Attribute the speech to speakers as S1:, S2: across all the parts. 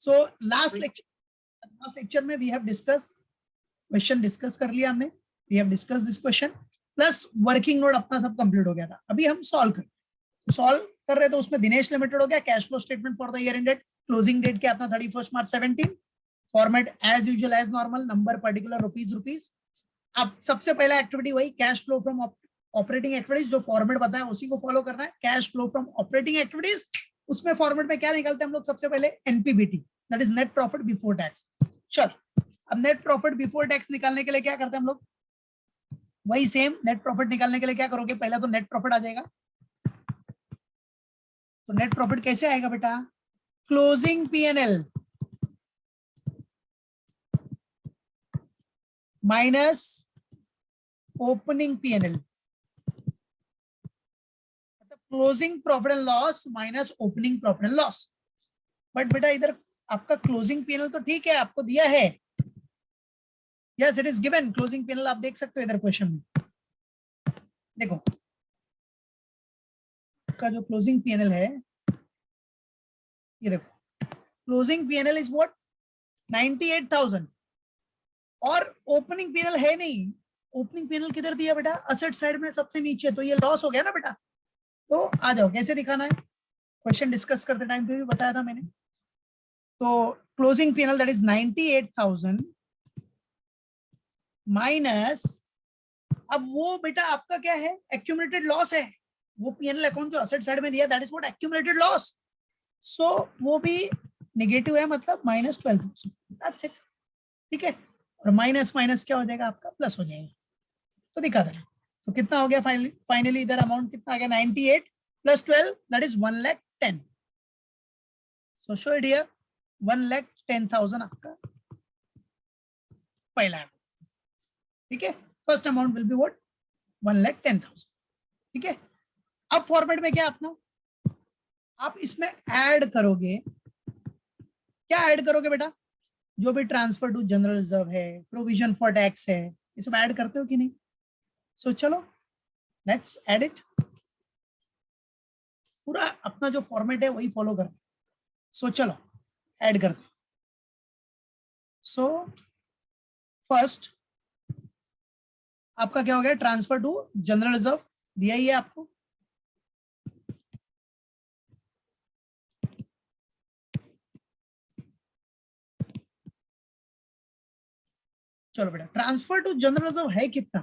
S1: सो last lecture में we have discuss question discuss कर लिया हमने, we have discuss this question plus working note अपना सब कंप्लीट हो गया था। अभी हम सॉल्व कर रहे, तो उसमें दिनेश लिमिटेड हो गया, cash flow statement for the year ended, closing date क्या अपना 31 March 17, format as usual as normal, number particular rupees. अब सबसे पहला एक्टिविटी वही cash flow from operating activities, जो फॉर्मेट बताया उसी को फॉलो करना है। Cash flow from operating activities, उसमें फॉर्मेट में क्या निकालते हैं हम लोग, सबसे पहले NPBT, that is net profit before tax. चलो अब नेट प्रॉफिट बिफोर टैक्स निकालने के लिए क्या करते हैं हम लोग, वही सेम नेट प्रॉफिट निकालने के लिए क्या करोगे, पहला तो नेट प्रॉफिट आ जाएगा। तो नेट प्रॉफिट कैसे आएगा बेटा, closing PNL minus opening PNL, मतलब closing profit and loss minus opening profit and loss. But बेटा इधर आपका क्लोजिंग पीएनएल तो ठीक है, आपको दिया है, yes it is given closing PNL, आप देख सकते हो इधर क्वेश्चन में। देखो का जो क्लोजिंग पीएनएल है, ये देखो क्लोजिंग पीएनएल इज व्हाट 98,000, और ओपनिंग पीएनएल है नहीं। ओपनिंग पीएनएल किधर दिया बेटा, असेट साइड में सबसे नीचे, तो ये लॉस हो गया ना बेटा। तो आ जाओ कैसे दिखाना है, क्वेश्चन डिस्कस करते टाइम पे भी बताया था मैंने। तो closing PNL that is 98,000 minus, अब वो बेटा आपका क्या है, एक्यूमुलेटेड लॉस है। वो पीएनएल अकाउंट जो असेट साइड में दिया that is what accumulated loss, so वो भी नेगेटिव है, मतलब -12,000, दैट्स इट। ठीक है, और माइनस माइनस क्या हो जाएगा आपका, प्लस हो जाएगा। तो दिखा देना, तो कितना हो गया फाइनली इधर अमाउंट कितना आ गया, 98 plus 12 that is 1,10,000। So show it here 1,10,000 आपका पहला, ठीक है। First amount will be what 1,10,000, ठीक है। अब फॉर्मेट में क्या अपना, आप इसमें ऐड करोगे, क्या ऐड करोगे बेटा, जो भी ट्रांसफर टू जनरल रिजर्व है, प्रोविजन फॉर टैक्स है, ये सब ऐड करते हो कि नहीं। सो चलो लेट्स ऐड इट, पूरा अपना जो फॉर्मेट है वही फॉलो करना। सो चलो ऐड करते। सो फर्स्ट आपका क्या हो गया, ट्रांसफर टू जनरल रिजर्व दिया ही है आपको, चलो बेटा ट्रांसफर टू जनरल रिजर्व है कितना,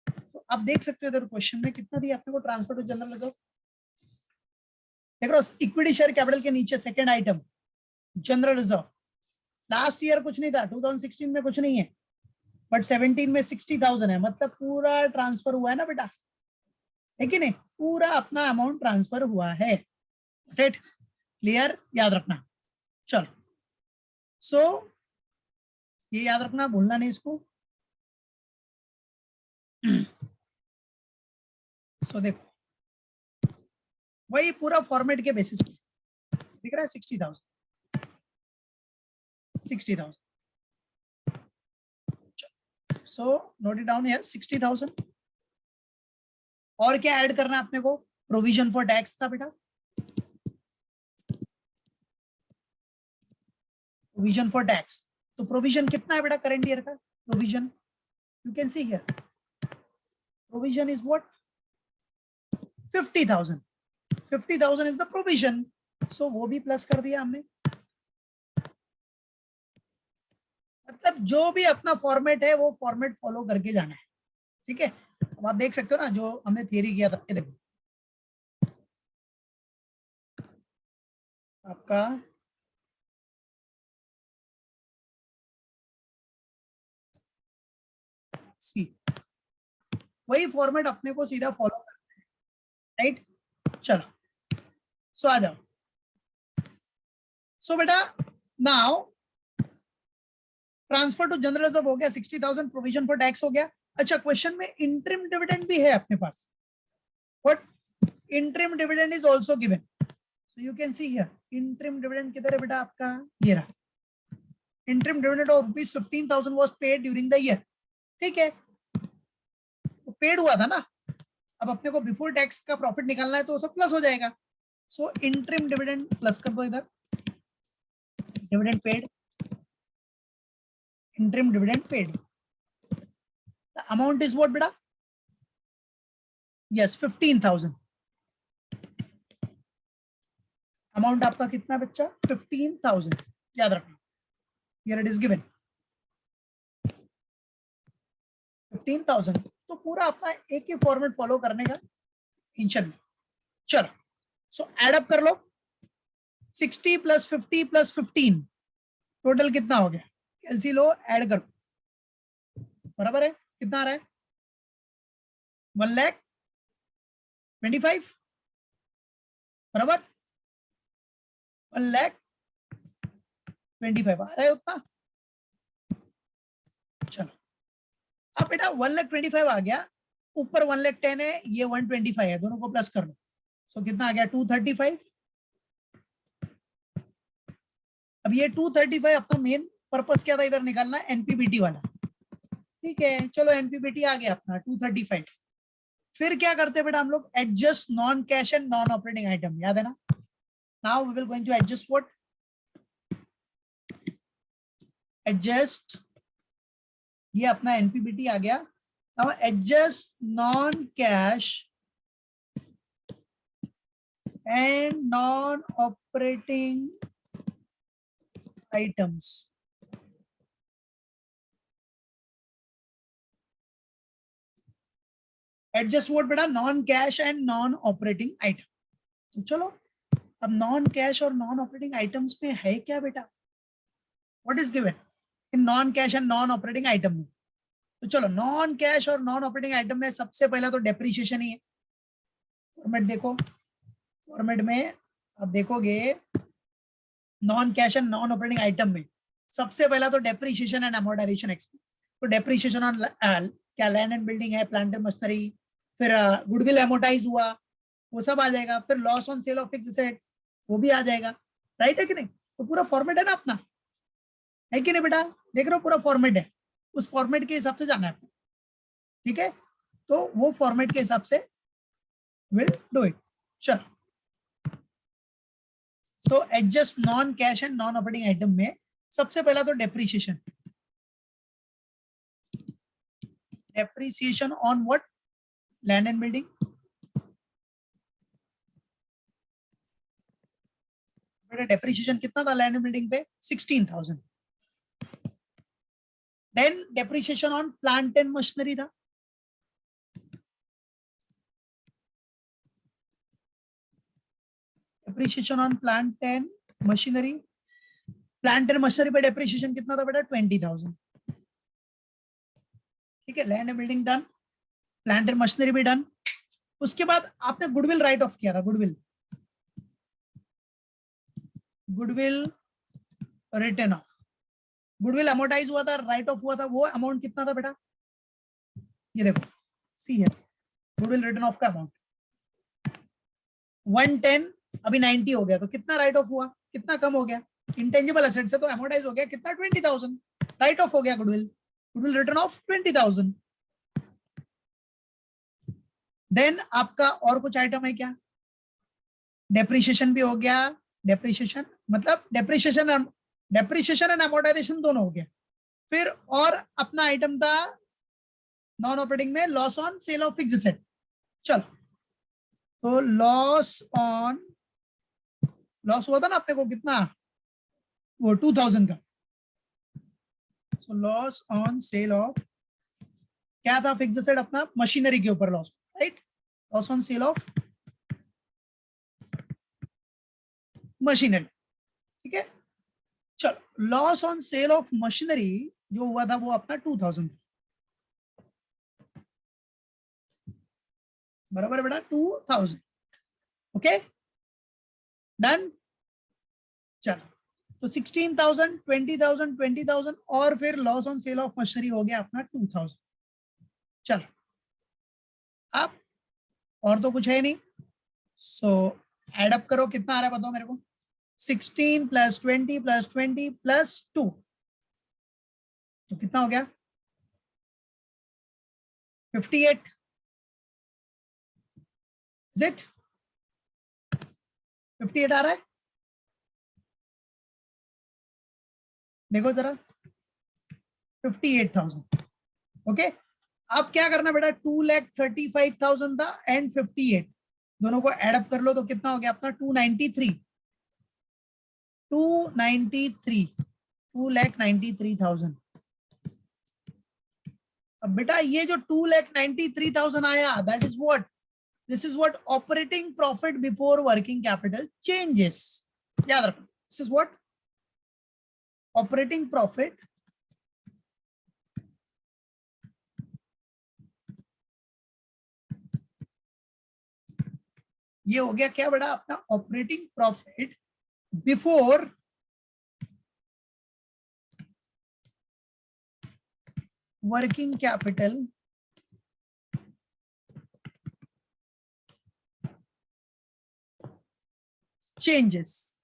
S1: तो आप देख सकते हो इधर क्वेश्चन में कितना दिया आपने को ट्रांसफर टू जनरल रिजर्व। देख रहे हो इक्विटी शेयर कैपिटल के नीचे second item general reserve, last year कुछ नहीं था, 2016 में कुछ नहीं है, बट 17 में 60,000 है, मतलब पूरा ट्रांसफर हुआ है ना बेटा, है कि नहीं, पूरा अपना अमाउंट ट्रांसफर हुआ है। राइट, क्लियर, याद रखना। चलो सो ये याद रखना, भूलना नहीं इसको। सो देखो वही पूरा फॉर्मेट के बेसिस पे दिख रहा है 60,000। So note it down here 60,000। और क्या ऐड करना है अपने को, प्रोविजन फॉर टैक्स था बेटा, प्रोविजन फॉर टैक्स, तो प्रोविजन कितना है बेटा करंट ईयर का, provision you can see here, provision is what 50,000, 50,000 is the provision, so वो भी प्लस कर दिया हमने। मतलब जो भी अपना फॉर्मेट है वो फॉर्मेट फॉलो करके जाना है, ठीक है। अब आप देख सकते हो ना जो हमने थियरी किया था, ये देखो आपका सी, वही फॉर्मेट अपने को सीधा फॉलो करना है, राइट। चलो सो आ जाओ। सो बेटा now transfer to general reserve हो गया, 60,000 प्रोविजन फॉर टैक्स हो गया। अच्छा क्वेश्चन में इंटरिम डिविडेंड भी है अपने पास, what interim dividend is also given, so you can see here interim dividend किधर है बेटा आपका, ये रहा, interim dividend of ₹15,000 was paid during the year, ठीक है, तो पेड हुआ था ना। अब अपने को बिफोर टैक्स का प्रॉफिट निकालना है तो सब प्लस हो जाएगा, सो इंटरिम डिविडेंड प्लस कर दो इधर, dividend paid, interim dividend paid. The amount is what beta? Yes, 15,000. Amount आपका कितना बच्चा? 15,000. याद रखना, here it is given 15,000. तो पूरा अपना एक ही फॉर्मेट फॉलो करने का टेंशन नहीं. चलो, सो एड अप कर लो. 60 प्लस 50 प्लस 15 टोटल कितना हो गया? एलसी लो, ऐड करो. बराबर है? कितना आ रहा है? 1,25,000. बराबर, 1,25,000 आ रहा है उतना. चलो, अब बेटा 1,25,000 आ गया. ऊपर 1,10,000 है, ये 125 है, दोनों को प्लस कर लो. सो कितना आ गया? 235. अब ये 235 अपना मेन पर्पस क्या था इधर निकालना? एनपीबीटी वाला. ठीक है, चलो एनपीबीटी आ गया अपना 235. फिर क्या करते हैं बेटा हम लोग? Adjust non cash and non operating item. याद है ना? Now we will going to adjust what? Adjust, ये अपना एनपीबीटी आ गया. Now adjust non cash and non operating items. Adjust what बेटा? Non cash and non operating item. तो चलो, अब नॉन कैश और नॉन ऑपरेटिंग आइटम्स में है क्या बेटा? What is given in non cash and non operating item में? तो चलो, नॉन कैश और नॉन ऑपरेटिंग आइटम में सबसे पहला तो डेप्रीशिएशन ही है. फॉर्मेट देखो, फॉर्मेट में आप देखोगे non cash and non operating item में सबसे पहला तो डेप्रीशिएशन एंड अमोर्टाइजेशन एक्सपेंस. तो डेप्रीशिएशन ऑन क्या लैंड एंड बिल्डिंग है, प्लांट एंड मशीनरी, फिर गुडविल एमोर्टाइज हुआ, वो सब आ जाएगा. फिर loss on sale of fixed asset, वो भी आ जाएगा. राइट है कि नहीं? तो पूरा फॉर्मेट है ना अपना, है कि नहीं बेटा? देख रहे हो, पूरा फॉर्मेट है. उस फॉर्मेट के हिसाब से जाना है. ठीक है, तो वो फॉर्मेट के हिसाब से विल डू इट. चलो, so adjust non cash and non operating item में सबसे पहला तो depreciation. Depreciation on what? Land and building. Depreciation कितना था लैंड एंड बिल्डिंग पे? 16,000. Then depreciation on plant and machinery था. Depreciation on plant and machinery. Plant and machinery पे depreciation कितना था बेटा? 20,000. ठीक है, land and building done, plant and machinery भी डन. उसके बाद आपने गुडविल राइट ऑफ किया था. Goodwill, goodwill return of. Goodwill amortise हुआ था, राइट ऑफ हुआ था. वो अमाउंट कितना था बेटा? ये देखो, सी है गुडविल रिटर्न ऑफ का अमाउंट 110. अभी 90 हो गया, तो कितना राइट ऑफ हुआ? कितना कम हो गया? इंटेंजिबल एसेट से तो अमोर्टाइज हो गया. कितना? 20,000. राइट ऑफ हो गया goodwill. Goodwill return of 20,000. Then आपका और कुछ आइटम है क्या? डेप्रीशिएशन भी हो गया. डेप्रीशिएशन मतलब डेप्रीशिएशन एंड अमोर्टाइजेशन दोनों हो गया. फिर और अपना आइटम था नॉन ऑपरेटिंग में loss on sale of fixed asset. चलो, तो लॉस हुआ था ना अपने को कितना? वो 2,000 का. So loss on sale of क्या था? फिक्स्ड एसेट अपना मशीनरी के ऊपर loss. Right, loss on sale of machinery. ठीक है, चलो, loss on sale of machinery जो हुआ था वो अपना 2,000. बराबर बेटा? 2,000. Okay, done. चलो, तो 16,000, 20,000, 20,000 और फिर loss on sale of machinery हो गया अपना 2,000. चलो, अब और तो कुछ है नहीं. सो एड अप करो, कितना आ रहा है बताओ मेरे को? 16 प्लस 20 प्लस 20 प्लस 2, तो कितना हो गया? 58. Is it? 58 आ रहा है. देखो जरा 58,000। ओके, अब क्या करना बेटा, 2,35,000 था एंड 58, दोनों को एडअप कर लो तो कितना हो गया अपना 293, 2,93,000। अब बेटा ये जो 2,93,000 आया, that is what, this is what operating profit before working capital changes. याद रखो, this is what operating profit ये हो गया क्या बेटा अपना operating profit before working capital changes.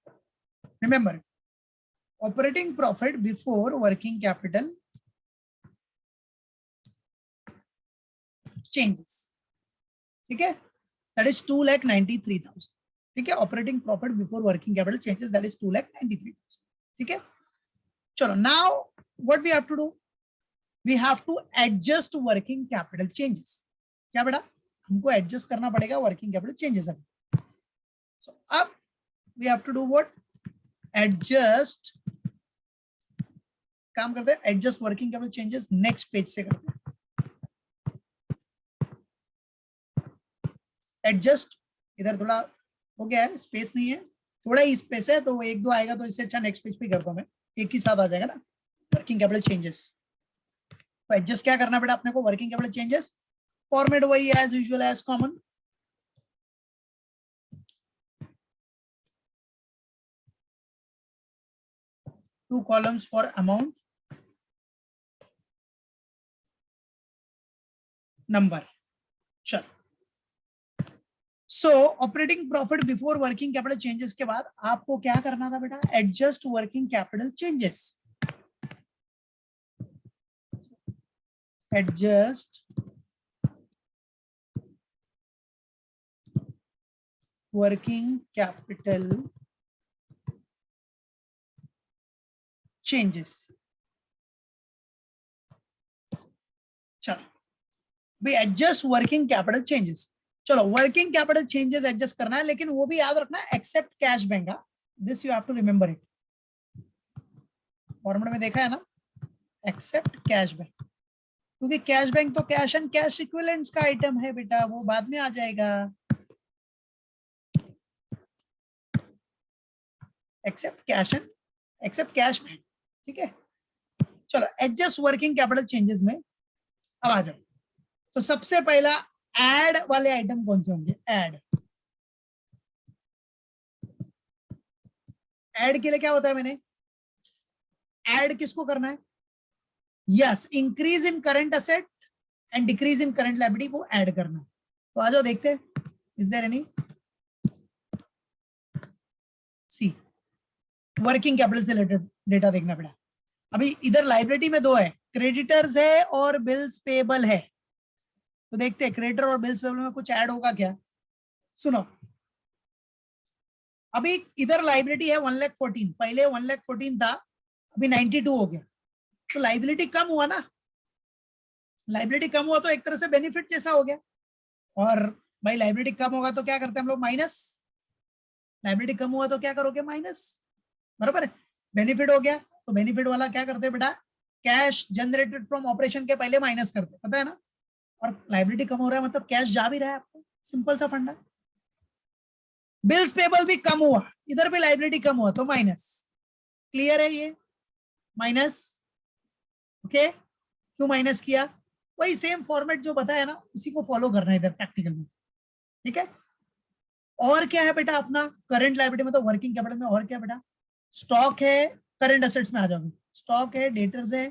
S1: Remember, operating profit before working capital changes. ठीक है, that is 2,93,000. ठीक है, operating profit before working capital changes, that is 2,93,000. ठीक है, चलो now what we have to do, we have to adjust working capital changes. क्या बेटा, हमको एडजस्ट करना पड़ेगा वर्किंग कैपिटल चेंजेस. अभी सो अब we have to do what, adjust, काम करते हैं adjust working capital changes. Next page से करते हैं एडजस्ट. इधर थोड़ा हो गया है, स्पेस नहीं है, थोड़ा ही स्पेस है, तो एक दो आएगा तो इससे अच्छा नेक्स्ट पेज पे करता हूं मैं, एक ही साथ आ जाएगा ना वर्किंग कैपिटल चेंजेस. तो एडजस्ट क्या करना बेटा अपने को, वर्किंग कैपिटल चेंजेस फॉर्मेट वही as usual as common. Two columns for amount, number. चलो, so operating profit before working capital changes के बाद आपको क्या करना था बेटा, adjust working capital changes. Adjust working capital changes. चलो भी एडजस्ट वर्किंग कैपिटल चेंजेस. चलो वर्किंग कैपिटल चेंजेस एडजस्ट करना है, लेकिन वो भी याद रखना है accept cash bank. This you have to remember it. Formula में देखा है ना, एक्सेप्ट कैश बैंक, क्योंकि कैश बैंक तो कैश एंड कैश इक्विवेलेंट्स का आइटम है बेटा, वो बाद में आ जाएगा. Except cash and except cash bank. ठीक है, चलो एडजस्ट वर्किंग कैपिटल चेंजेस में अब आ जाओ. तो सबसे पहला ऐड वाले आइटम कौन से होंगे, ऐड. ऐड के लिए क्या होता है, मैंने ऐड किसको करना है, yes, increase in current asset and decrease in current liability को ऐड करना है. तो आ जाओ देखते हैं, is there any, see working capital से रिलेटेड डेटा देखना पड़ा. अभी इधर लाइबिलिटी में दो है, क्रेडिटर्स है और बिल्स पेबल है. तो देखते हैं क्रेडिटर और बिल्स पेबल में कुछ ऐड होगा क्या. सुनो, अभी इधर लाइबिलिटी है 1,14,000, पहले 1,14,000 था, अभी 92 हो गया, तो लाइबिलिटी कम हुआ ना. लाइबिलिटी कम हुआ तो एक तरह से बेनिफिट जैसा हो गया. और भाई लाइबिलिटी कम होगा तो क्या करते हैं हम लोग, माइनस. लाइबिलिटी कम हुआ तो क्या करोगे, माइनस, बराबर है. बेनिफिट हो गया तो बेनिफिट वाला क्या करते हैं बेटा, कैश जनरेटेड फ्रॉम ऑपरेशन के पहले माइनस करते, पता है ना. और लाइबिलिटी कम हो रहा है मतलब कैश जा भी रहा है आपको, सिंपल सा फंडा. बिल्स पेबल भी कम हुआ, इधर भी लाइबिलिटी कम हुआ तो माइनस. क्लियर है ये, माइनस. ओके, क्यों माइनस किया, वही सेम फॉर्मेट जो बताया ना उसी को फॉलो करना है इधर प्रैक्टिकल में. ठीक है, और क्या है बेटा अपना करंट लायबिलिटी में, तो वर्किंग कैपिटल में और क्या बेटा, स्टॉक है, करंट एसेट्स में आ जाओगे, स्टॉक है, डेटर्स है,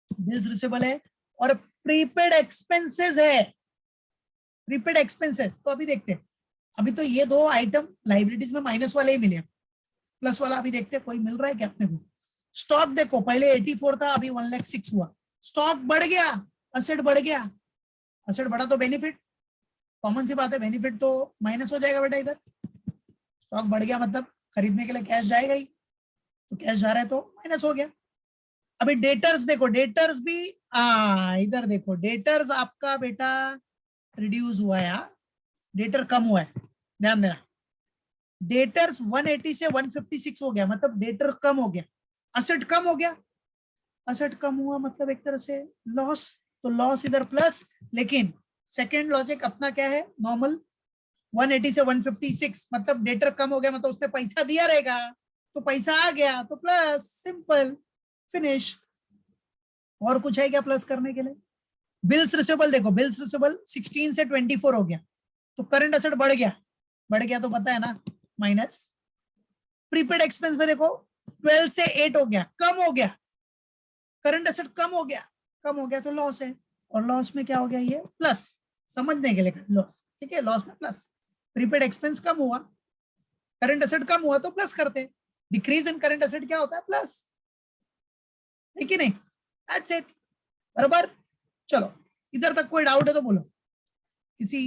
S1: बिल्स रिसीवेबल है, और प्रीपेड एक्सपेंसेस है. प्रीपेड एक्सपेंसेस तो अभी देखते हैं, अभी तो ये दो आइटम लाइबिलिटीज में माइनस वाले ही मिले, प्लस वाला अभी देखते हैं कोई मिल रहा है क्या अपने को. स्टॉक देखो पहले 84 था, अभी 1,06,000 हुआ, स्टॉक बढ़ गया, असेट बढ़ गया, असेट बढ़ा तो बेनिफिट, कॉमन सी बात है, बेनिफिट तो माइनस हो जाएगा बेटा. इधर स्टॉक बढ़ गया मतलब खरीदने के लिए कैश जाएगा ही, तो कैश जा रहा है तो माइनस हो गया। अभी डेटर्स देखो, डेटर्स भी इधर देखो, डेटर्स आपका बेटा रिड्यूस हुआ है, डेटर कम हुआ है, ध्यान देना। डेटर्स 180 से 156 हो गया, मतलब डेटर कम हो गया, असेट कम हो गया। असेट कम हुआ मतलब एक तरह से लॉस, तो लॉस इधर प्लस। लेकिन सेकेंड लॉजिक अपना क्या है, नॉर्मल 180 से 156, मतलब डेटर कम हो गया, मतलब उसने पैसा दिया रहेगा, तो पैसा आ गया तो प्लस, सिंपल, फिनिश। और कुछ है क्या प्लस करने के लिए? बिल्स रिसीवेबल देखो, बिल्स रिसीवेबल 16 से 24 हो गया, तो करंट एसेट बढ़ गया, बढ़ गया तो पता है ना, माइनस। प्रीपेड एक्सपेंस में देखो 12 से 8 हो गया, कम हो गया, करंट एसेट कम हो गया, कम हो गया तो लॉस है, और लॉस में क्या हो गया, ये प्लस, समझने के लिए लॉस, ठीक है, लॉस में प्लस। प्रीपेड एक्सपेंस कम हुआ, करंट एसेट कम हुआ तो प्लस करते, डिक्रीज इन करंट एसेट क्या होता है, प्लस, है कि नहीं? दैट्स इट, बराबर। चलो, इधर तक कोई डाउट है तो बोलो, किसी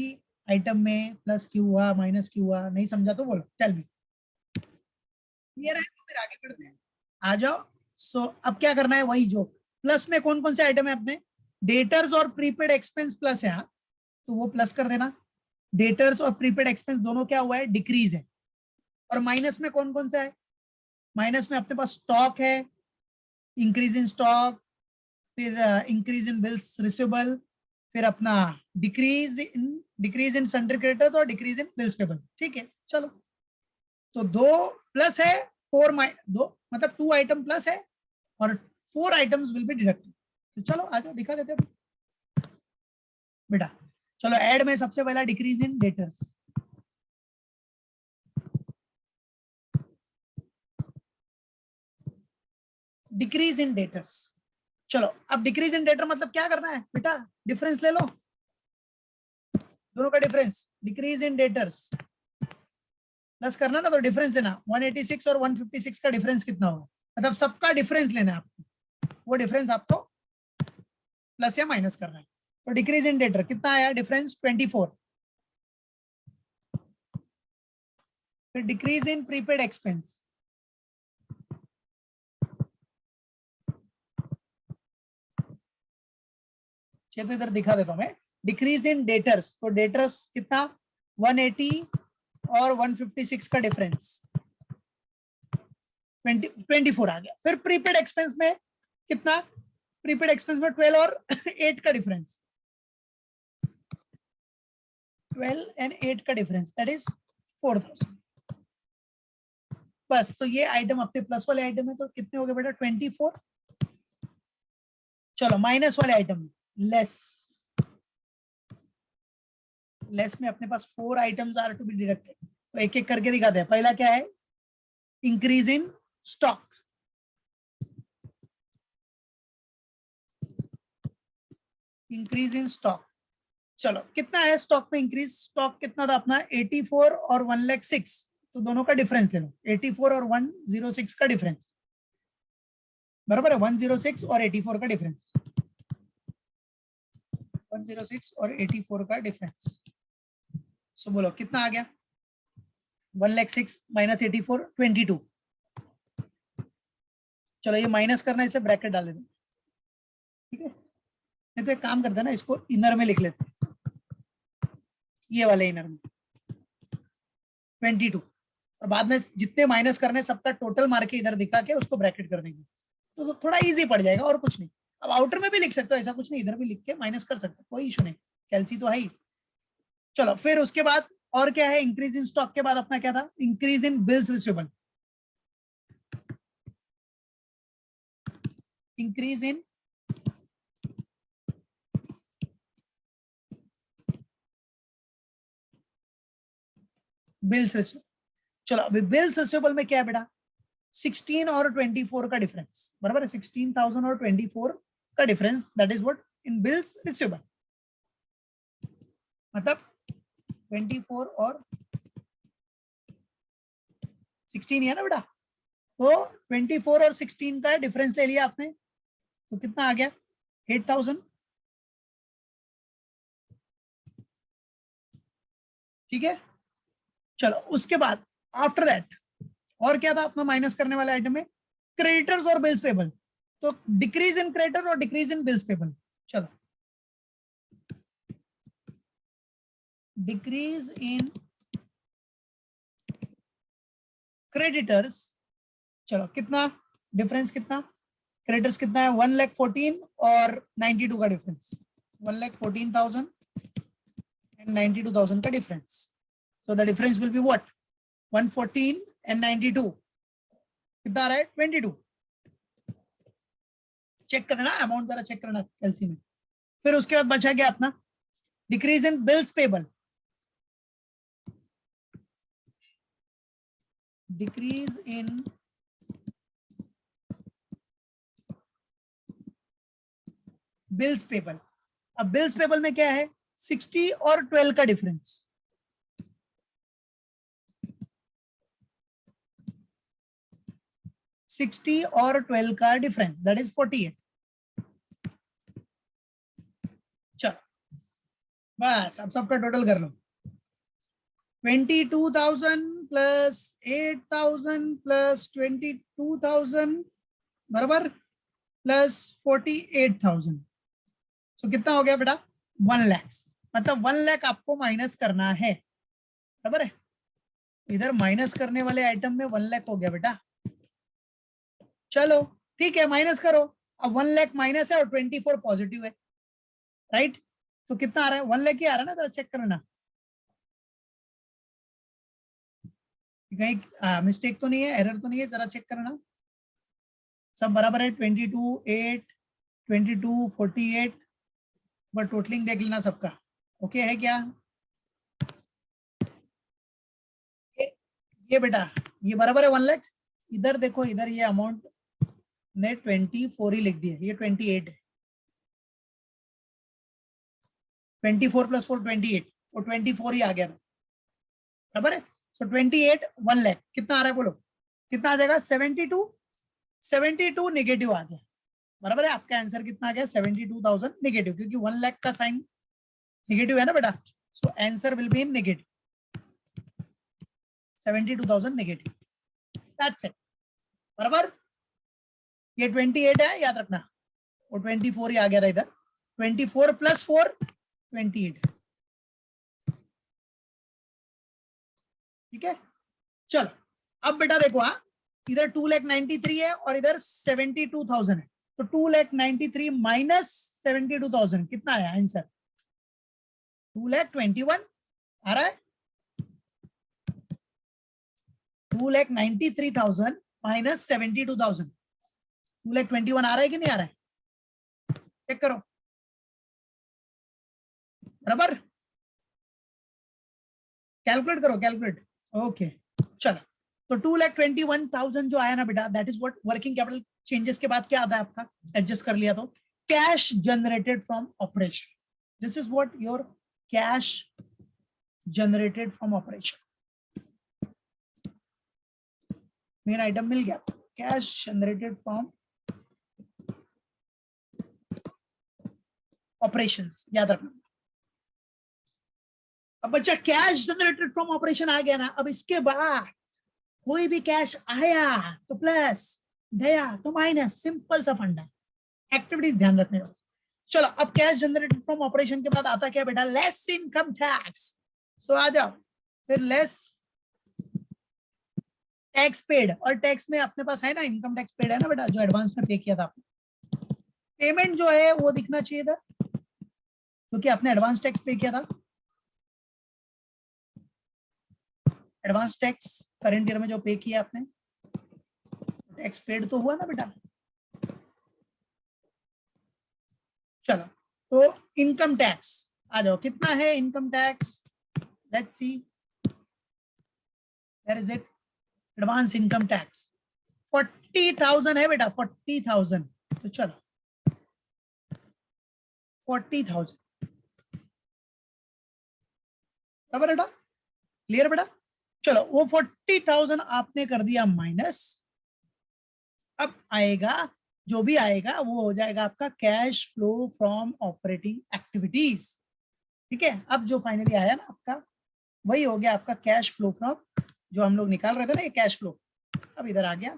S1: आइटम में प्लस क्यों हुआ, माइनस क्यों हुआ, नहीं समझा तो बोलो, टेल मी। क्लियर है तो फिर आगे बढ़ते हैं, आ जाओ। सो अब क्या करना है, वही जो प्लस में कौन कौन से आइटम है अपने, डेटर्स और प्रीपेड एक्सपेंस प्लस है, तो वो प्लस कर देना। डेटर्स और प्रीपेड एक्सपेंस दोनों क्या हुआ है, डिक्रीज है। और माइनस में कौन कौन सा है, माइनस में अपने पास स्टॉक है, इंक्रीज इन स्टॉक, फिर इंक्रीज इन बिल्स रिसीवेबल, फिर अपना डिक्रीज इन सन्ड्री क्रेडिटर्स और डिक्रीज इन बिल्स पेबल, ठीक है। चलो, तो दो प्लस है, फोर दो मतलब 2 आइटम प्लस है, और 4 आइटम्स विल बी डिडक्टेड। तो चलो आ जाओ, दिखा देते हैं बेटा। चलो, ऐड में सबसे पहला decrease in debtors, decrease in debtors. चलो, अब डिक्रीज इन डेटर मतलब क्या करना है बेटा, डिफरेंस ले लो, दोनों का difference, decrease in debtors plus करना ना, तो डिफरेंस देना, 186 और 156 का डिफरेंस कितना होगा, मतलब सबका डिफरेंस लेना है आपको, वो डिफरेंस आपको प्लस या माइनस करना है। तो डिक्रीज इन डेटर कितना आया डिफरेंस, 24। फिर डिक्रीज इन प्रीपेड एक्सपेंस, तो इधर दिखा देता हूं मैं, डिक्रीज इन डेटर्स, तो डेटर्स कितना, 180 और 156 का डिफरेंस 24 आ गया। फिर प्रीपेड एक्सपेंस में कितना, प्रीपेड एक्सपेंस में 12 और 8 का डिफरेंस, 12 एंड 8 का डिफरेंस, दैट इज 4000। बस, तो ये आइटम अपने प्लस वाले आइटम है, तो कितने हो गए बेटा, 24। चलो, माइनस वाले आइटम, लेस, लेस में अपने पास 4 items are to be deducted, तो एक एक करके दिखाते हैं। पहला क्या है, increase in stock, increase in stock. चलो, कितना है स्टॉक में इंक्रीज, स्टॉक कितना था अपना, 84 और 106, तो दोनों का डिफरेंस ले लो, 84 और 106 का डिफरेंस, बराबर है, 106 और 84 का डिफरेंस, 106 और 84 का डिफरेंस। सो बोलो कितना आ गया, 106 माइनस 84, 22। चलो, ये माइनस करना है, इसे ब्रैकेट डाल देते, ठीक है। नहीं तो एक काम करते हैं ना, इसको इनर में लिख लेते हैं, ये वाले इनर में 22, और बाद में जितने माइनस करने सबका टोटल मार के इधर दिखा के उसको ब्रैकेट कर देंगे, तो थोड़ा इजी पड़ जाएगा, और कुछ नहीं। अब आउटर में भी लिख सकते हो, ऐसा कुछ नहीं, इधर भी लिख के माइनस कर सकते हो, कोई इशू नहीं, कैलसी तो है ही। चलो, फिर उसके बाद और क्या है, इंक्रीज इन स्टॉक के बाद अपना क्या था, increase in bills receivable, increase in bills receivable. चलो, अभी बिल्स रिसीवेबल में क्या है बेटा, 16 और 24 का डिफरेंस, बराबर है, 16,000 और 24 का difference, that is what in bills receivable, मतलब 24 और 16 है ना बेटा, तो 24 और 16 का डिफरेंस ले लिया आपने, तो कितना आ गया, 8,000, ठीक है। चलो, उसके बाद आफ्टर दैट और क्या था अपना माइनस करने वाले आइटम में, क्रेडिटर्स और बिल्स पेबल, तो डिक्रीज इन क्रेडिटर और डिक्रीज इन बिल्स पेबल। चलो, डिक्रीज इन क्रेडिटर्स, चलो कितना डिफरेंस, कितना क्रेडिटर्स कितना है 1,14,000 और 92 का डिफरेंस, 1,14,000 एंड 92,000 का difference. So the difference will be what, 114 and 92 कितना आ रहा है 22। चेक करना अमाउंट, जरा चेक करना एलसी में। फिर उसके बाद बचा गया अपना decrease in bills payable, decrease in bills payable. अब बिल्स पेबल में क्या है 60 और 12 का डिफरेंस, 60 और 12 का डिफरेंस दैट इज 48। चलो बस अब सबका टोटल कर लो, 22,000 प्लस 8,000 प्लस 22,000 बराबर प्लस 48,000। तो कितना हो गया बेटा 1 लाख, मतलब 1 लाख आपको माइनस करना है, बराबर है। इधर माइनस करने वाले आइटम में 1 लाख हो गया बेटा। चलो ठीक है माइनस करो, अब 1 लाख माइनस है और 24 पॉजिटिव है, राइट। तो कितना आ रहा है 1 लाख ही आ रहा है ना, जरा चेक करना कहीं मिस्टेक तो नहीं है, एरर तो नहीं है, जरा चेक करना सब बराबर है। 22 8 22 48 बट टोटलिंग देख लेना सबका ओके है क्या। ये बेटा ये बराबर है 1 लाख, इधर देखो इधर ये अमाउंट ने 24 ही लिख दिया, ये 28 है, 24 प्लस 4 28 और 24 ही आ गया था, बराबर है। सो 28 1 लाख कितना आ रहा है बोलो, कितना आ जाएगा 72, 72 नेगेटिव आ गया, बराबर है। आपका आंसर कितना आ गया 72,000 नेगेटिव, क्योंकि 1 लाख का साइन नेगेटिव है ना बेटा। So answer will be in negative, 72,000 negative, that's it, बराबर। ये 28 है याद रखना, और 24 ही आ गया था इधर, 24 प्लस 4 28, ठीक है। चलो अब बेटा देखो, हाँ इधर 2,93,000 है और इधर 72,000 है, तो 2,93,000 माइनस 72,000 कितना आया आंसर 2,21 आ रहा है। 2,93,000 माइनस 72,000, 2,21 आ रहा है कि नहीं आ रहा है, चेक करो, बराबर। कैलकुलेट करो कैलकुलेट, ओके। चलो तो 2,21,000 जो आया ना बेटा, that is what working capital changes के बाद क्या आता है आपका, एडजस्ट कर लिया तो cash generated from operation, this is what your cash generated from operation. Main item मिल गया, कैश जनरेटेड फ्रॉम ऑपरेशंस, याद रखना। अब बच्चा कैश जनरेटेड फ्रॉम ऑपरेशन आ गया ना, अब इसके बाद कोई भी कैश आया तो प्लस, गया तो माइनस, सिंपल सा फंडा, एक्टिविटीज ध्यान रखने का। चलो अब कैश जनरेटेड फ्रॉम ऑपरेशन के बाद आता क्या बेटा, लेस इनकम टैक्स। सो आ जाओ फिर लेस टैक्स पेड, और टैक्स में अपने पास है ना इनकम टैक्स पेड है ना बेटा, जो एडवांस में पे किया था आपने, पेमेंट जो है वो दिखना चाहिए था क्योंकि आपने एडवांस टैक्स पे किया था। एडवांस टैक्स करंट ईयर में जो पे किया आपने, टैक्स पेड तो हुआ ना बेटा। चलो तो इनकम टैक्स आ जाओ, कितना है income tax, let's see where is it, advance income tax 40,000 है बेटा, 40,000। तो चलो 40,000, बराबर बेटा, क्लियर बेटा। चलो वो 40,000 आपने कर दिया माइनस, अब आएगा जो भी आएगा वो हो जाएगा आपका cash flow from operating activities, ठीक है। अब जो फाइनली आया ना आपका वही हो गया आपका कैश फ्लो फ्रॉम, जो हम लोग निकाल रहे थे ना ये कैश फ्लो, अब इधर आ गया।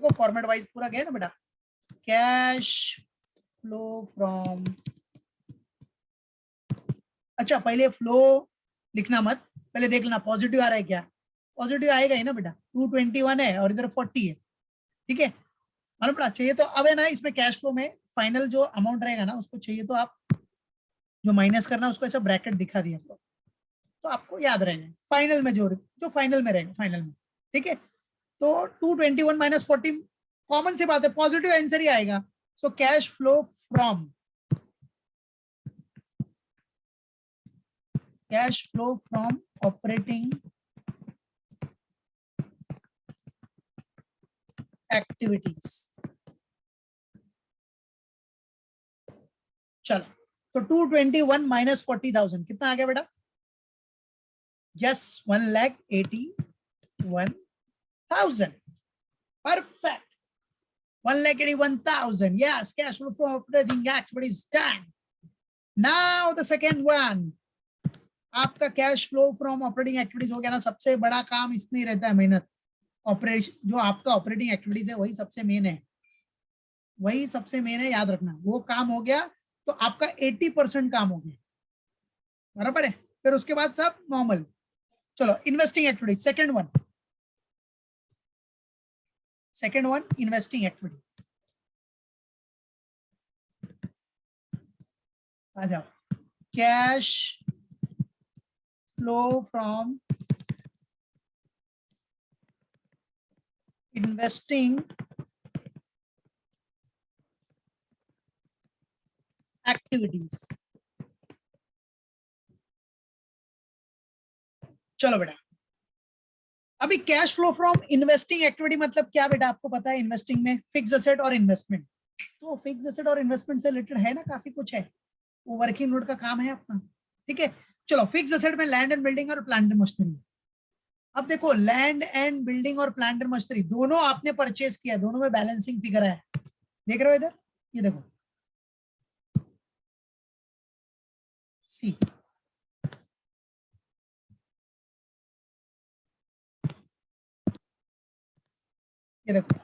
S1: देखो फॉर्मेट वाइज पूरा गया ना बेटा, कैश फ्लो फ्रॉम, अच्छा पहले फ्लो लिखना मत, पहले देख लेना पॉजिटिव आ रहा है क्या, पॉजिटिव आएगा ही ना बेटा, 221 है और इधर 40 है, ठीक है मालूम पड़ा। चाहिए तो अब है ना इसमें कैश फ्लो में फाइनल जो अमाउंट रहेगा ना उसको चाहिए तो आप जो माइनस करना उसको ऐसा ब्रैकेट दिखा दिया तो आपको याद रहेगा फाइनल में जो जो फाइनल में रहेगा फाइनल में, ठीक है। तो 221 माइनस 40 कॉमन सी बात है, पॉजिटिव आंसर ही आएगा। So cash flow from, cash flow from operating activities. चलो तो 221 माइनस 40,000 कितना आ गया बेटा, yes 1,81,000, perfect 1,81,000, yes, cash flow from operating activities done. Now the second one, आपका cash flow from operating activities हो गया ना, सबसे बड़ा काम इसमें रहता है मेहनत, ऑपरेशन जो आपका ऑपरेटिंग एक्टिविटीज है वही सबसे मेन है, वही सबसे मेन है, याद रखना वो काम हो गया तो आपका 80% काम हो गया, बराबर है। फिर उसके बाद सब नॉर्मल। चलो investing activities, second one investing activity, आ जाओ, cash flow from investing activities. चलो बेटा अभी cash flow from investing activity मतलब क्या बेटा, आपको पता है इन्वेस्टिंग में फिक्स एसेट और इन्वेस्टमेंट, तो फिक्स एसेट और इन्वेस्टमेंट से रिलेटेड है ना काफी कुछ है, वो वर्किंग नोट का काम है अपना, ठीक है। चलो फिक्स एसेट में लैंड एंड बिल्डिंग और प्लांट एंड मशीनरी। अब देखो लैंड एंड बिल्डिंग और प्लांट एंड मशीनरी दोनों आपने परचेज किया, दोनों में बैलेंसिंग फिगर है, देख रहे हो इधर, ये देखो सी, ये देखो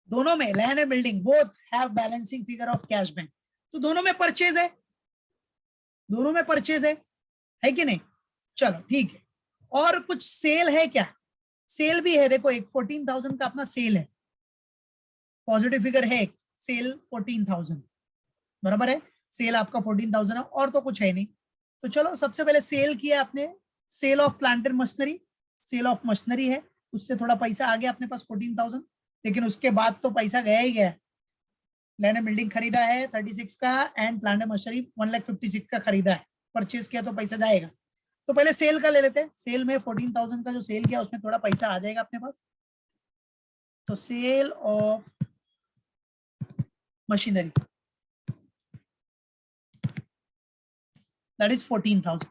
S1: दोनों में land and building both have balancing figure of cash bank, तो दोनों में परचेज है, दोनों में परचेज है कि नहीं। चलो ठीक है, और कुछ सेल है क्या, सेल भी है, देखो एक 14,000 का अपना सेल है, पॉजिटिव फिगर है सेल 14,000, बराबर है, सेल आपका 14,000 है और तो कुछ है नहीं। तो चलो सबसे पहले सेल किया आपने, sale of plant and machinery, sale of machinery है, उससे थोड़ा पैसा आ गया अपने पास 14,000, लेकिन उसके बाद तो पैसा गया ही गया, लैंड एंड बिल्डिंग खरीदा है 36 का एंड प्लांट एंड मशीनरी 1,56,000 का खरीदा है, परचेज किया तो पैसा जाएगा। तो पहले सेल का ले लेते हैं, सेल में 14,000 का जो सेल किया उसमें थोड़ा पैसा आ जाएगा अपने पास, तो sale of machinery that is 14,000।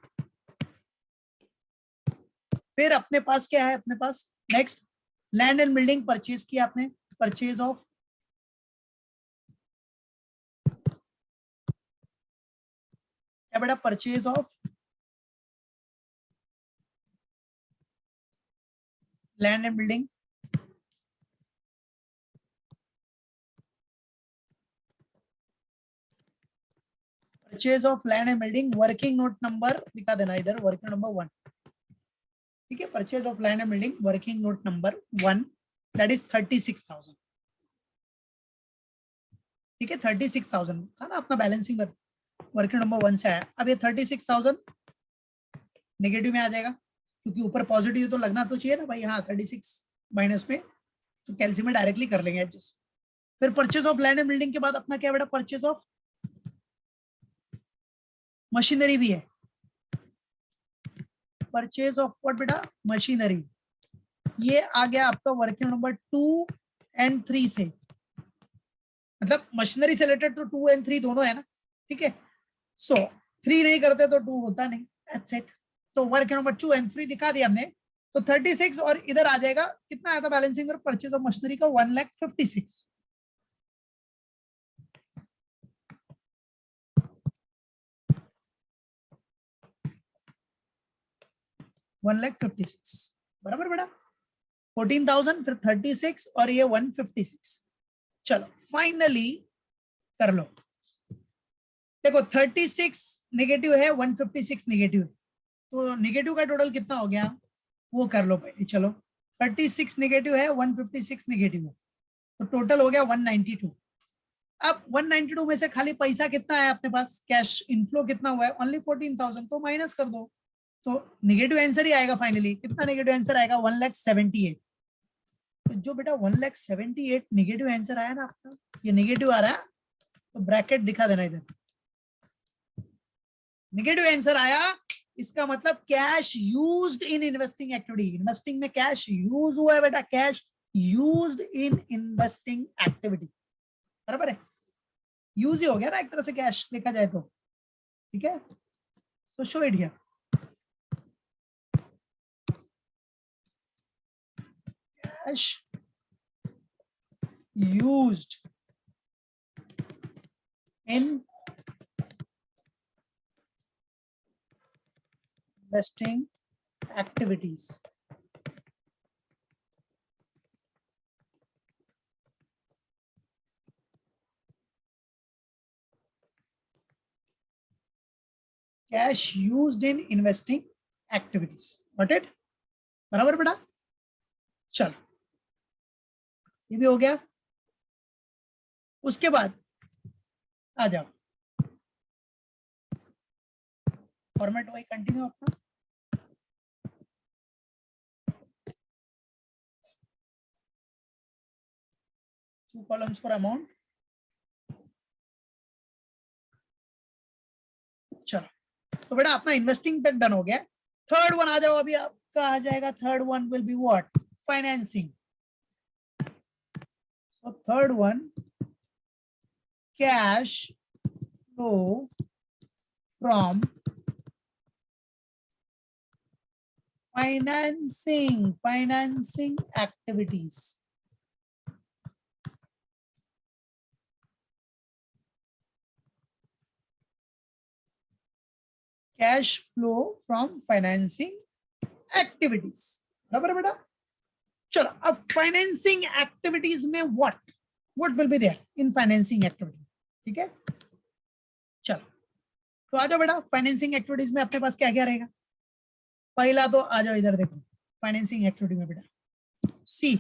S1: फिर अपने पास क्या है, अपने पास next land and building purchase किया आपने, परचेज ऑफ क्या बेटा, purchase of land and building, purchase of land and building, working note number दिखा देना इधर, वर्किंग नंबर 1, ठीक है, purchase of land and building working note number 1 that is 36,000, ठीक है 36,000 था ना अपना बैलेंसिंग वर्किंग नंबर 1 से आया, अब ये 36,000 नेगेटिव में आ जाएगा क्योंकि ऊपर पॉजिटिव तो लगना तो चाहिए ना भाई, हाँ 36 माइनस में, तो कैल्सियम में डायरेक्टली कर लेंगे एडजस्ट। फिर purchase of land and building के बाद अपना क्या बेटा, परचेज ऑफ मशीनरी भी है, परचेज ऑफ व्हाट बेटा, मशीनरी, ये आ गया आपका वर्किंग नंबर 2 एंड 3 से, मतलब मशीनरी से रिलेटेड तो 2 एंड 3 दोनों है ना, ठीक है। सो 3 नहीं करते तो 2 होता नहीं, दैट्स इट। तो वर्किंग नंबर 2 एंड 3 दिखा दिया हमने, तो 36 और इधर आ जाएगा कितना आया था बैलेंसिंग और परचेज ऑफ मशीनरी का 1,56,000, 1,56,000 बराबर बेटा। 14,000 फिर 36 और ये 156। चलो फाइनली कर लो। देखो 36 नेगेटिव है, 156 नेगेटिव है, तो नेगेटिव का टोटल कितना हो गया वो कर लो पहले। चलो 36 नेगेटिव है, 156 नेगेटिव है, तो टोटल हो गया 192। अब 192 में से खाली पैसा कितना है अपने पास, कैश इनफ्लो कितना हुआ है, ओनली 14,000, तो माइनस कर दो, तो नेगेटिव आंसर ही आएगा फाइनली। कितना नेगेटिव आंसर आएगा, 1,78,000। तो जो बेटा 1,78,000 नेगेटिव आंसर आया ना आपका, ये नेगेटिव आ रहा है तो ब्रैकेट दिखा देना इधर, नेगेटिव आंसर आया, इसका मतलब cash used in investing activity. Investing में कैश यूज हुआ है बेटा, cash used in investing activity, बराबर है, यूज ही हो गया ना एक तरह से कैश देखा जाए तो, ठीक है। सो show it here, cash used in investing activities. Cash used in investing activities. Got it? बराबर बेटा, चलो ये भी हो गया। उसके बाद आ जाओ, फॉर्मेट वही कंटिन्यू अपना, टू कॉलम्स फॉर अमाउंट। चलो तो बेटा अपना इन्वेस्टिंग तक डन हो गया। थर्ड वन आ जाओ, अभी आपका आ जाएगा, third one will be what, financing. So third one, cash flow from financing activities. Cash flow from financing activities, बराबर बेटा। चलो अब फाइनेंसिंग एक्टिविटीज में what will be there in financing activity, ठीक है। चलो तो आ जाओ बेटा, फाइनेंसिंग एक्टिविटीज में अपने पास क्या क्या रहेगा। पहला तो आ जाओ इधर देखो, फाइनेंसिंग एक्टिविटी में बेटा सी,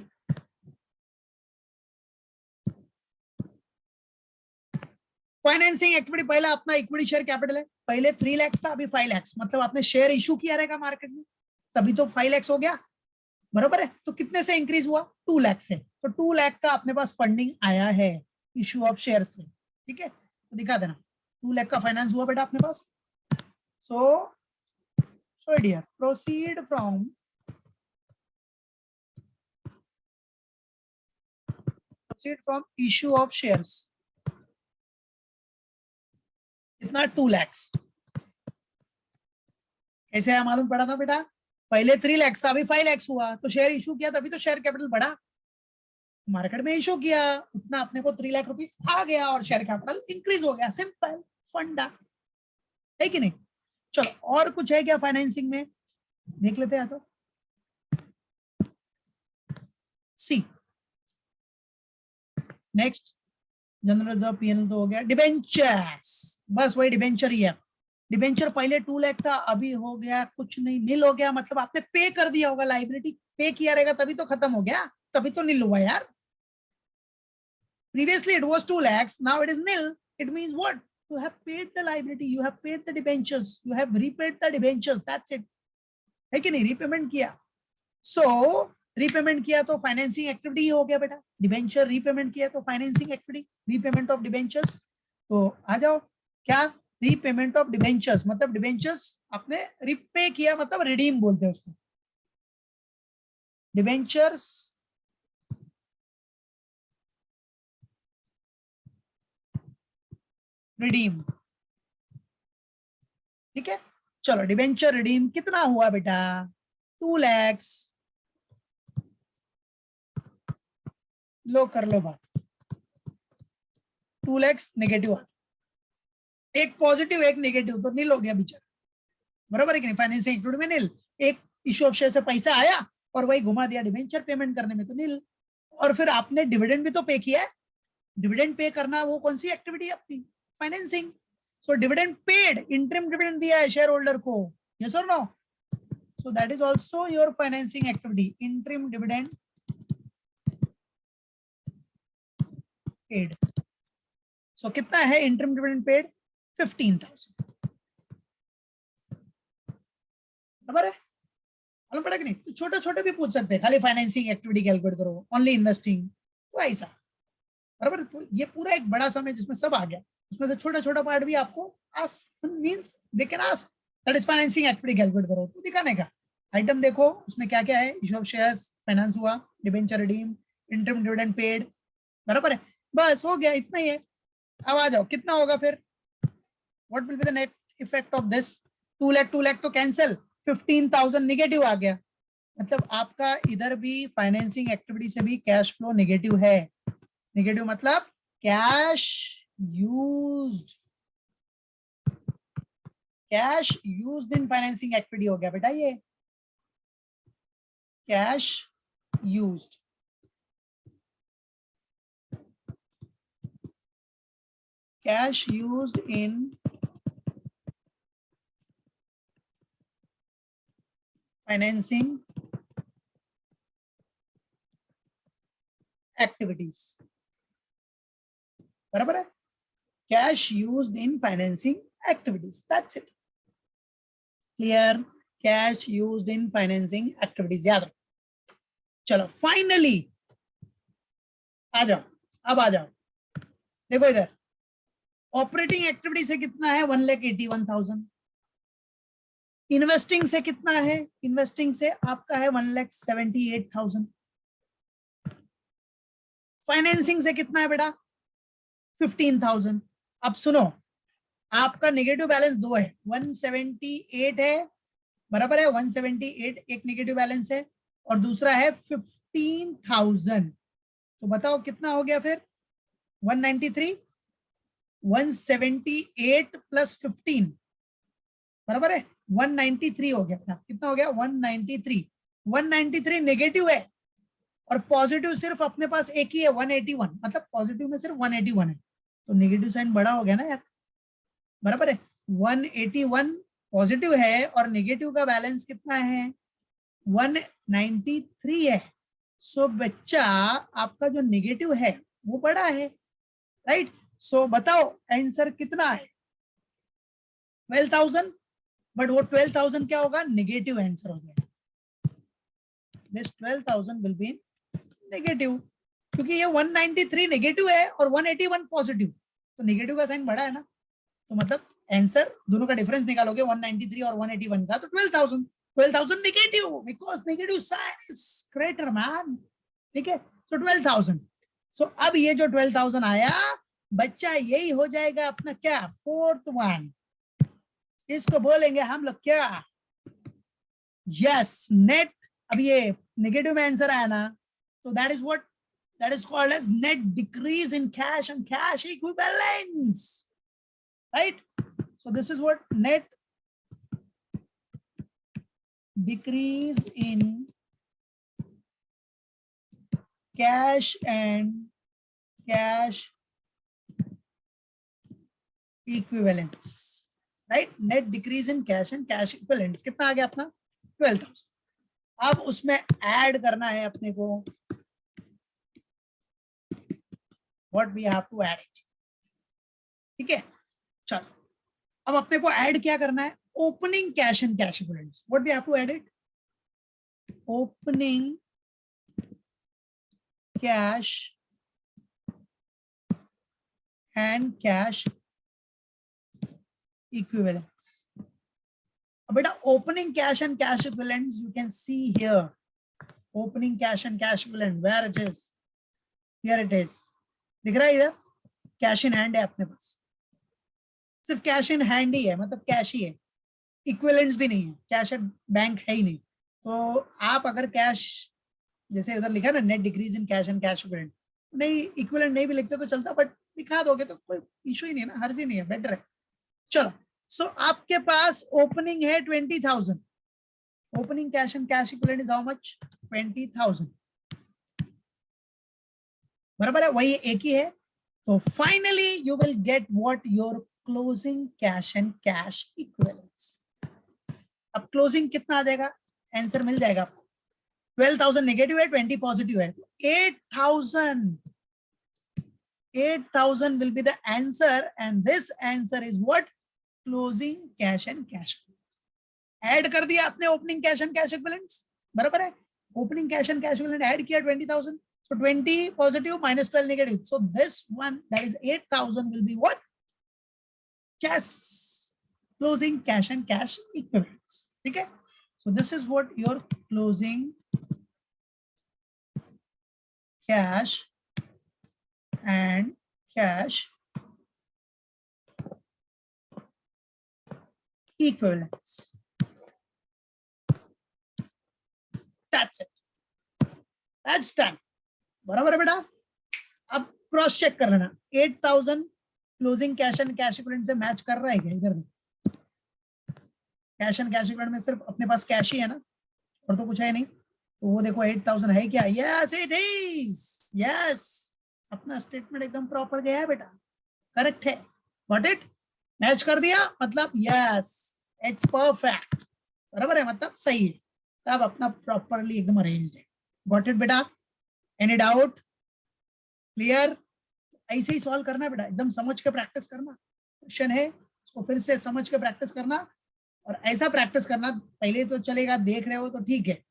S1: फाइनेंसिंग एक्टिविटी पहला अपना इक्विटी शेयर कैपिटल है, पहले 3 लाख था, अभी 5 लाख, मतलब आपने शेयर इशू किया रहेगा मार्केट में, तभी तो 5 लाख हो गया, बराबर है। तो कितने से इंक्रीज हुआ, 2 लाख से, तो 2 लाख का अपने पास फंडिंग आया है इशू ऑफ शेयर से, ठीक है। तो दिखा देना 2 लाख का फाइनेंस हुआ बेटा अपने पास। So dear proceed from issue of shares, कितना, 2 लाख। कैसे आया मालूम पड़ा था बेटा, पहले 3 लाख था, अभी 5 लाख हुआ, तो शेयर इशू किया तभी तो शेयर कैपिटल बढ़ा, मार्केट में इशू किया उतना अपने को 3 लाख रुपीस आ गया और शेयर कैपिटल इंक्रीज हो गया, सिंपल फंडा है कि नहीं। चलो और कुछ है क्या फाइनेंसिंग में, देख लेते हैं। तो सी नेक्स्ट, जनरल रिजर्व पीएनएल तो हो गया, डिबेंचर्स, बस वही डिबेंचर ही है। डिबेंचर पहले 2 लाख था, अभी हो गया कुछ नहीं, नील हो गया, मतलब आपने पे कर दिया होगा, लाइबिलिटी पे किया रहेगा तभी तो खत्म हो गया, तभी तो नील हुआ यार। Previously it was 2 lakhs, now it is nil. It means what? You have paid the liability, you have paid the debentures, you have repaid the debentures, that's it. है कि नहीं, रीपेमेंट किया। सो रीपेमेंट किया तो फाइनेंसिंग एक्टिविटी ही हो गया बेटा, debenture repayment किया तो financing activity, repayment of debentures. तो आ जाओ, क्या, रीपेमेंट ऑफ डिबेंचर्स, मतलब डिबेंचर्स आपने रिपे किया, मतलब रिडीम बोलते हैं उसको, डिबेंचर्स रिडीम, ठीक है। चलो डिबेंचर रिडीम कितना हुआ बेटा, 2 लाख। लो कर लो बात, 2 लाख नेगेटिव आ, एक पॉजिटिव एक नेगेटिव, तो नील हो गया बेचारा, बराबर है कि नहीं, फाइनेंसिंग एक्टिविटी में नील, एक इशू ऑफ शेयर से पैसा आया और वही घुमा दिया डिवेंचर पेमेंट करने में तो नील। और फिर आपने डिविडेंड भी तो पे किया है, डिविडेंड पे करना वो कौन सी एक्टिविटी है अपनी, financing. So dividend paid, interim dividend दिया है शेयर होल्डर को, यस और no, so that is also your financing activity, interim dividend paid. So कितना है इंटरिम डिविडेंड पेड, 15,000, बराबर है, मालूम पड़ा कि नहीं। तो छोटे छोटे भी पूछ सकते हैं, खाली फाइनेंसिंग एक्टिविटी कैलकुलेट करो, ओनली इन्वेस्टिंग, तो ऐसा, बराबर। तो ये पूरा एक बड़ा समय जिसमें सब आ गया, उसमें से छोटा छोटा पार्ट भी आपको ask means they can ask that is financing activity calculate करो, तो दिखाने का आइटम देखो उसमें क्या क्या है, इशू ऑफ शेयर्स फाइनेंस हुआ, debenture redeem, interim dividend paid, बराबर है, बस हो गया, इतना ही है। अब आ जाओ कितना होगा फिर, what will be the net effect of this, 2 lakh तो कैंसिल, 15,000 निगेटिव आ गया, मतलब आपका इधर भी फाइनेंसिंग एक्टिविटी से भी कैश फ्लो नेगेटिव है। नेगेटिव मतलब cash used, cash used in financing activity हो गया बेटा ये, cash used, cash used in financing activities, बराबर है, cash used in financing activities, that's it, clear, cash used in financing activities, याद रखो। चलो फाइनली आ जाओ, अब आ जाओ, देखो इधर ऑपरेटिंग एक्टिविटी से कितना है, 1,81,000, इन्वेस्टिंग से कितना है, इन्वेस्टिंग से आपका है 1,78,000, फाइनेंसिंग से कितना है बेटा 15,000। अब सुनो, आपका नेगेटिव बैलेंस दो है, 178 है, बराबर है, 178 एक नेगेटिव बैलेंस है, और दूसरा है 15,000, तो बताओ कितना हो गया फिर, 193, 178 प्लस 15, बराबर है 193 हो गया, कितना हो गया 193, 193 नेगेटिव है और पॉजिटिव सिर्फ अपने पास एक ही है 181, मतलब पॉजिटिव में सिर्फ 181 है, तो नेगेटिव साइन बड़ा हो गया ना यार, बराबर है, 181 पॉजिटिव है और नेगेटिव का बैलेंस कितना है 193 है। सो बच्चा आपका जो नेगेटिव है वो बड़ा है, राइट। सो बताओ आंसर कितना है 12,000, बट वो 12,000 क्या होगा, नेगेटिव आंसर हो जाएगा, दिस 12,000 विल बी नेगेटिव, क्योंकि ये 193 नेगेटिव है और 181 पॉजिटिव, तो नेगेटिव का साइन बड़ा है ना, तो मतलब आंसर दोनों का डिफरेंस निकालोगे 193 और 181 का, तो 12,000, 12,000 negative, because negative sign is greater man, ठीक है, सो 12,000। सो अब ये जो 12,000 आया बच्चा, यही हो जाएगा अपना क्या, फोर्थ वन, इसको बोलेंगे हम लोग क्या, यस नेट। अब ये नेगेटिव में आंसर आया ना, so that is what, that is called as net decrease in cash and cash equivalents, right? So this is what net decrease in cash and cash equivalents, right? Net decrease in cash and cash equivalents कितना आ गया अपना 12,000। अब उसमें add करना है अपने को, what we have to add it, ठीक है। चलो अब अपने को ऐड क्या करना है, opening cash and cash equivalents, what we have to add it, opening cash and cash equivalents. बेटा opening cash and cash equivalents you can see here, opening cash and cash equivalent, where it is, here it is, दिख रहा है इधर, cash in hand है अपने पास, सिर्फ cash in hand ही है, मतलब कैश ही है, इक्विवेलेंट्स भी नहीं है, कैश एट बैंक है ही नहीं। तो आप अगर कैश जैसे उधर लिखा ना net decrease in cash and cash equivalent, नहीं इक्विवेलेंट नहीं भी लिखते तो चलता, बट दिखा दोगे तो कोई इशू ही नहीं है ना, हर्ज ही नहीं है, बेटर है। चलो सो आपके पास ओपनिंग है 20,000, Opening cash and cash equivalent is how much? 20,000. बराबर है, वही एक ही है. तो finally you will get what your closing cash and cash equivalents. अब closing कितना आ जाएगा? आंसर मिल जाएगा आपको. 12,000 नेगेटिव है, 20 पॉजिटिव है, तो 8,000 will be the answer, and this answer is what? Closing cash and cash. Add कर दिया आपने opening cash and cash equivalents, बराबर है. Opening cash and cash equivalent add किया 20,000, so 20 positive minus 12 negative, so this one, that is 8,000, will be what? Cash, closing cash and cash equivalents. ठीक है, so this is what your closing cash and cash equivalents. That's it. That's done. बराबर है बेटा. अब cross check कर लेना, 8,000 closing cash and cash equivalent से match कर रहा है क्या? इधर कैश एंड कैश इक्विवेलेंट में सिर्फ अपने पास कैश ही है ना, और तो कुछ है नहीं. तो वो देखो 8,000 है क्या? Yes it is. यस, अपना स्टेटमेंट एकदम प्रॉपर गया है बेटा, करेक्ट है. Got it? मैच कर दिया मतलब यस, इट्स परफेक्ट. बराबर है, मतलब सही है, सब अपना प्रॉपरली एकदम अरेंज्ड है. गॉट इट बेटा? Any doubt? क्लियर? ऐसे ही सॉल्व करना बेटा, एकदम समझ के प्रैक्टिस करना. क्वेश्चन है उसको फिर से समझ के प्रैक्टिस करना, और ऐसा प्रैक्टिस करना. पहले तो चलेगा, देख रहे हो तो ठीक है,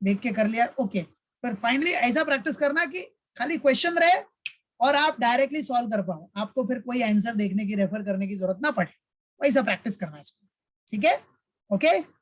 S1: देख के कर लिया ओके, पर फाइनली ऐसा प्रैक्टिस करना कि खाली क्वेश्चन रहे और आप डायरेक्टली सॉल्व कर पाओ, आपको फिर कोई आंसर देखने की, रेफर करने की जरूरत ना पड़े. वैसा प्रैक्टिस करना है इसको. ठीक है, ओके.